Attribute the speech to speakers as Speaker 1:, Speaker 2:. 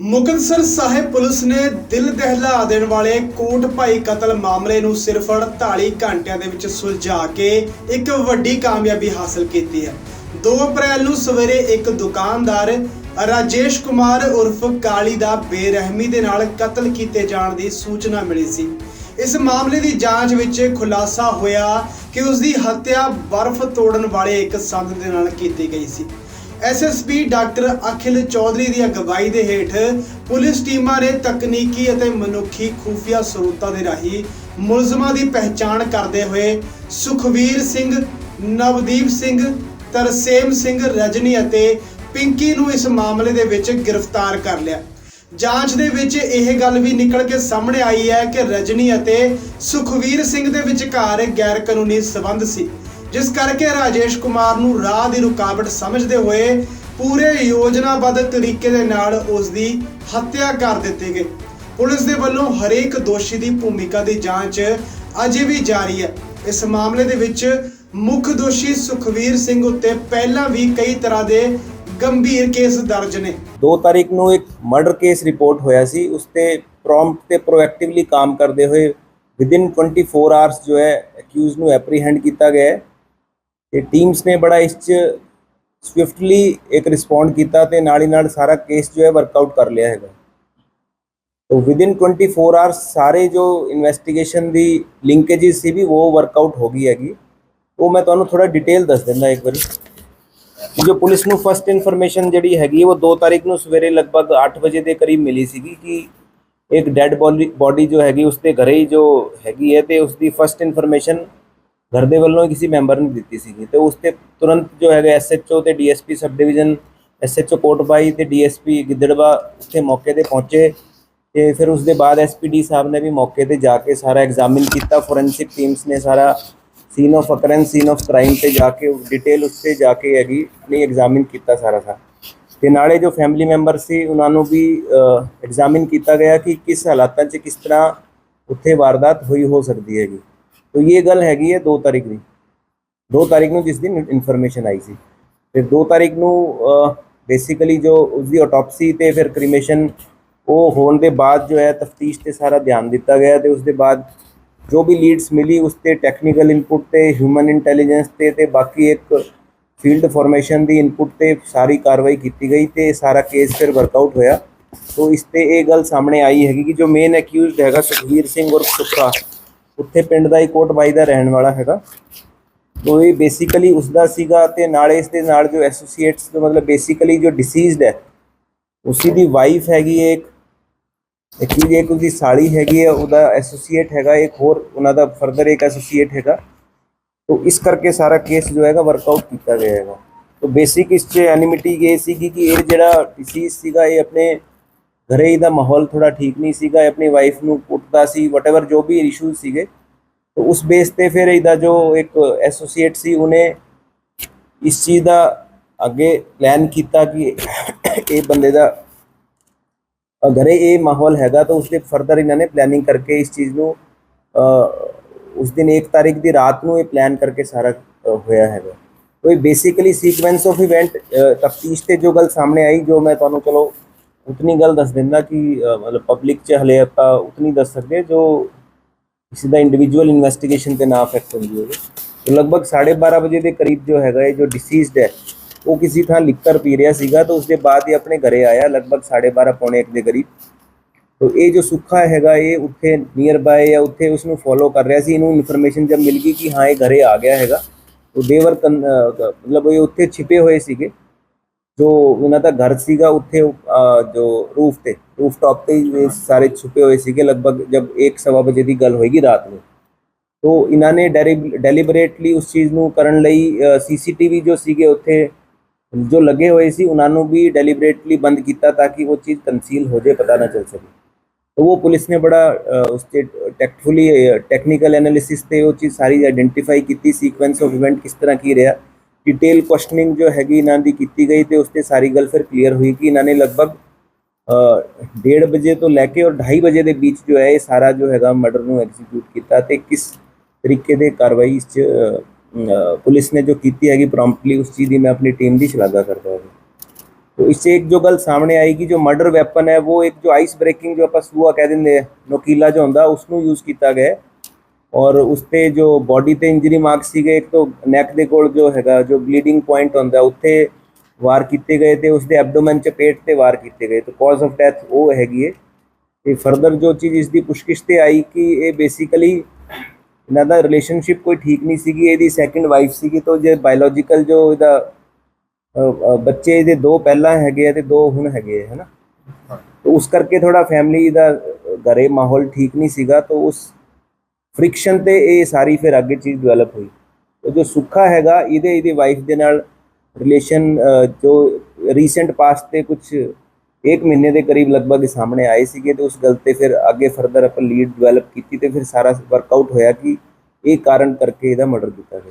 Speaker 1: मुगलसर Sahib police ने दिल दहला देने वाले कोट भाई कतल मामले ਨੂੰ सिर्फ 48 ਘੰਟਿਆਂ ਦੇ ਵਿੱਚ ਸੁਲਝਾ ਕੇ ਇੱਕ ਵੱਡੀ ਕਾਮਯਾਬੀ ਹਾਸਲ ਕੀਤੀ ਹੈ। 2 ਅਪ੍ਰੈਲ ਨੂੰ ਸਵੇਰੇ ਇੱਕ ਦੁਕਾਨਦਾਰ ਰਾਜੇਸ਼ ਕੁਮਾਰ ਉਰਫ ਕਾਲੀ ਦਾ ਬੇਰਹਿਮੀ ਦੇ ਨਾਲ ਕਤਲ ਕੀਤੇ ਜਾਣ ਦੀ ਸੂਚਨਾ ਮਿਲੀ ਸੀ। ਇਸ ਮਾਮਲੇ ਦੀ ਜਾਂਚ ਵਿੱਚ ਖੁਲਾਸਾ ਹੋਇਆ ਕਿ ਉਸ ਦੀ ਹੱਤਿਆ ਬਰਫ਼ ਤੋੜਨ ਵਾਲੇ ਇੱਕ ਸੰਦ ਦੇ ਨਾਲ ਕੀਤੀ ਗਈ ਸੀ। SSP डॉक्टर अखिल चौधरी की अगवाई के हेठ पुलिस टीमां ने तकनीकी और मनुखी खुफिया स्रोतों के राही मुलजमां की पहचान करते हुए सुखवीर सिंह, नवदीप सिंह, तरसेम सिंह, रजनी और पिंकी नूं इस मामले दे विच गिरफ्तार कर लिया। जांच दे विच यह गल भी निकल के सामने आई है कि रजनी और सुखवीर सिंह दे विचकार गैर कानूनी संबंध सी, जिस करके राजेश कुमार नूं राह दी रुकावट समझते हुए पूरे योजनाबद्ध तरीके दे नाल उसकी हत्या कर दी गई। पुलिस दे वल्लों हरेक दोषी की भूमिका की जांच अजे भी जारी है। इस मामले दे विच मुख दोषी सुखवीर सिंह उत्ते पहला भी कई तरह के गंभीर केस दर्ज ने।
Speaker 2: 2 तारीख ਨੂੰ एक मर्डर केस रिपोर्ट होया सी, उसते प्रॉम्प्ट ते प्रोएक्टिवली काम करते हुए विदिन 24 आवर्स जो है एक्यूज ਨੂੰ एप्रीहेंड किया गया है। ਤੇ ਟੀਮਸ ਨੇ ਬੜਾ ਇਸ 'ਚ ਸਵਿਫਟਲੀ ਇੱਕ ਰਿਸਪੌਂਡ ਕੀਤਾ ਤੇ ਨਾਲ ਹੀ ਨਾਲ ਸਾਰਾ ਕੇਸ ਜੋ ਹੈ ਵਰਕਆਊਟ ਕਰ ਲਿਆ ਹੈਗਾ। तो विदिन 24 आवर्स सारे जो इन्वेस्टिगेशन ਦੀ ਲਿੰਕੇजेस ਸੀ ਵੀ ਉਹ ਵਰਕਆਊਟ ਹੋ ਗਈ ਹੈਗੀ। ਉਹ ਮੈਂ ਤੁਹਾਨੂੰ ਥੋੜਾ ਡਿਟੇਲ ਦੱਸ ਦਿੰਦਾ ਇੱਕ ਵਾਰੀ। जो पुलिस ਨੂੰ फर्स्ट इन्फॉर्मेशन ਜਿਹੜੀ ਹੈਗੀ ਉਹ 2 ਤਾਰੀਖ ਨੂੰ ਸਵੇਰੇ ਲਗਭਗ 8 ਵਜੇ ਦੇ ਕਰੀਬ ਮਿਲੀ ਸੀਗੀ ਕਿ ਇੱਕ ਡੈਡ ਬੋਡੀ ਜੋ ਹੈਗੀ ਉਸਦੇ ਘਰੇ ਹੀ ਜੋ ਹੈਗੀ ਹੈ ਤੇ ਉਸਦੀ ਫਸਟ ਇਨਫੋਰਮੇਸ਼ਨ घर दे वालों किसी मैंबर ने दी सी। तो उससे तुरंत जो है SHO तो DSP सब डिवीजन SHO कोटभाई तो DSP गिद्दड़वा उत्थे मौके पर पहुँचे। तो फिर उसके बाद SPD साहब ने भी मौके पर जाके सारा एग्जामिन किया। फोरेंसिक टीम्स ने सारा scene of occurrence, scene of crime से जाके डिटेल उससे जाके हैगी नहीं एग्जामिन किया सारा सा। तो नाले जो फैमिली मैंबर से उन्होंने भी एग्जामिन किया गया कि किस हालातों च किस तरह उत्थे वारदात हुई हो सकती हैगी। तो ये गल हैगी है 2 तारीख की। 2 तारीख ਨੂੰ जिस दिन इन्फॉर्मेशन आई सी। फिर 2 तारीख ਨੂੰ बेसिकली जो उसकी ऑटोपसी तो फिर क्रीमेशन वो होने के बाद जो है तफ्तीश से सारा ध्यान दिता गया। तो उसके बाद जो भी लीड्स मिली उसते टैक्नीकल इनपुट ते ह्यूमन इंटैलीजेंस ते बाकी एक फील्ड फॉर्मेशन की इनपुट ते सारी कार्रवाई की गई तो सारा केस फिर वर्कआउट होया। तो इस पर यह गल सामने आई हैगी कि जो मेन एक्यूज हैगा सुखवीर सिंह और सुखा उत्थे पिंड का ही कोट भाई का रहने वाला हैगा। तो ये बेसिकली उसका सीगा ते नाले इस दे नाल जो एसोसीएट्स जो मतलब बेसिकली जो डिसीजड है उसी दी वाइफ हैगी एक उसकी साली हैगी है, उसका एसोसीएट हैगा एक होर उन्हां दा फर्दर एक एसोसीएट हैगा। तो इस करके सारा केस जो हैगा वर्कआउट किया गया हैगा। तो बेसिक इस एनिमिटी ये सी कि ये जिहड़ा डिसीज सीगा ये अपने घरे ही दा माहौल थोड़ा ठीक नहीं सीगा, अपनी वाइफ नूं कुटदा सी, वटएवर जो भी इशूज सीगे। तो उस बेस पे फिर इहदा जो एक एसोसीएट सी उन्हें इस चीज़ का अगे प्लान किया कि ये बंदे दा घरे ये माहौल हैगा। तो उसके फर्दर इन्होंने प्लानिंग करके इस चीज़ नूं उस दिन 1 तारीख की रात नूं ये प्लान करके सारा होया हैगा। तो ये बेसिकली सीक्वेंस ऑफ इवेंट तफ्तीश से जो गल सामने आई जो मैं तुहानूं चलो उतनी गल दस दिंदा कि मतलब पब्लिक च हले आप उतनी दस सकते जो किसी का इंडिविजुअल इन्वेस्टिगेशन पे ना अफेक्ट होंगी होगी। तो लगभग 12:30 बजे के करीब जो है जो डिसीजड है वो किसी थां लिकर पी रहा सीगा। तो उसके बाद ही अपने घरे आया लगभग 12:30 पौने 1 के करीब। तो ये जो सुखा हैगा ये उत्थे नियर बाय या उत्थे उसनूं फॉलो कर रहा सी। इनू इन्फॉर्मेशन जब मिल गई कि हाँ ये घरे आ गया हैगा तो देवर मतलब ये उत्थे छिपे हुए सीगे। जो उन्होंने घर सीगा उत्थे जो रूफ टॉप पे ये सारे छुपे हुए सीगे। लगभग जब 1-1:15 बजे की गल होएगी रात में तो इन्होंने डेलीबरेटली उस चीज़ नूं करन लई CCTV जो सीगे उत्थे जो लगे हुए सी उन्होंने भी डेलीबरेटली बंद किया ताकि वो चीज़ कंसील हो जाए, पता ना चल सके। तो वो पुलिस ने बड़ा उससे टैक्टफुली टैक्नीकल एनालिसिस से वो चीज़ सारी आइडेंटिफाई की। सीक्वेंस ऑफ इवेंट किस तरह की रहा, डिटेल क्वेश्चनिंग जो हैगी इन्हां दी की गई तो उससे सारी गल फिर क्लीयर हुई कि इन्होंने लगभग 1:30 बजे तो लैके और 2:30 बजे के बीच जो है ये सारा जो हैगा मर्डर नूं एग्जीक्यूट किया। तो किस तरीके की कार्रवाई इस पुलिस ने जो की हैगी प्रॉम्प्टली उस चीज़ की मैं अपनी टीम की शलाघा करता हूँ। तो इससे एक जो गल सामने आई कि जो मर्डर वैपन है वो एक जो आइस ब्रेकिंग जो ਆਪਾਂ ਸੂਆ ਕਹਿ ਦਿੰਦੇ ਆ ਨੋਕੀਲਾ ਜੋ ਹੁੰਦਾ ਉਸਨੂੰ ਯੂਜ਼ ਕੀਤਾ ਗਿਆ ਔਰ ਉਸ ਤੇ ਜੋ ਬੋਡੀ ਤੇ ਇੰਜਰੀ ਮਾਰਕਸ ਸੀਗੇ ਇੱਕ ਤੋਂ ਨੈਕ ਦੇ ਕੋਲ ਜੋ ਹੈਗਾ ਜੋ ਬਲੀਡਿੰਗ ਪੁਆਇੰਟ ਹੁੰਦਾ ਉੱਥੇ ਵਾਰ ਕੀਤੇ ਗਏ ਤੇ ਉਸ ਦੇ ਐਬਡੋਮਨ ਚ ਪੇਟ ਤੇ ਵਾਰ ਕੀਤੇ ਗਏ ਤੇ ਕਾਜ਼ ਆਫ ਡੈਥ ਉਹ ਹੈਗੀ ਹੈ ਤੇ ਫਰਦਰ ਜੋ ਚੀਜ਼ ਇਸ ਦੀ ਪੁੱਛਗਿੱਛ ਤੇ ਆਈ ਕਿ ਇਹ ਬੇਸਿਕਲੀ ਇਹਨਾਂ ਦਾ ਰਿਲੇਸ਼ਨਸ਼ਿਪ ਕੋਈ ਠੀਕ ਨਹੀਂ ਸੀਗੀ ਇਹਦੀ ਸੈਕੰਡ ਵਾਈਫ ਸੀਗੀ ਤਾਂ ਜੇ ਬਾਇਓਲੋਜੀਕਲ ਜੋ ਇਹਦਾ ਬੱਚੇ ਇਹਦੇ ਦੋ ਪਹਿਲਾਂ ਹੈਗੇ ਆ ਤੇ ਦੋ ਹੁਣ ਹੈਗੇ ਹੈ ਨਾ तो उस करके थोड़ा फैमिली ਦਾ घरे माहौल ठीक नहीं सीगा तो उस फ्रिक्शन ਤੇ ਇਹ ਸਾਰੀ ਫਿਰ ਅੱਗੇ ਚੀਜ਼ ਡਿਵੈਲਪ ਹੋਈ तो जो ਸੁੱਖਾ ਹੈਗਾ ਇਹਦੇ ਵਾਈਫ ਦੇ ਨਾਲ ਰਿਲੇਸ਼ਨ ਜੋ ਰੀਸੈਂਟ ਪਾਸਟ ਤੇ ਕੁਝ 1 ਮਹੀਨੇ ਦੇ ਕਰੀਬ ਲਗਭਗ ਸਾਹਮਣੇ ਆਏ ਸੀਗੇ ਤੇ ਉਸ ਗੱਲ ਤੇ ਫਿਰ ਅੱਗੇ ਫਰਦਰ ਆਪਾਂ ਲੀਡ ਡਿਵੈਲਪ ਕੀਤੀ ਤੇ ਫਿਰ ਸਾਰਾ ਵਰਕਆਊਟ ਹੋਇਆ ਕਿ ਇਹ ਕਾਰਨ ਕਰਕੇ ਇਹਦਾ ਮਰਡਰ ਕੀਤਾ ਗਿਆ।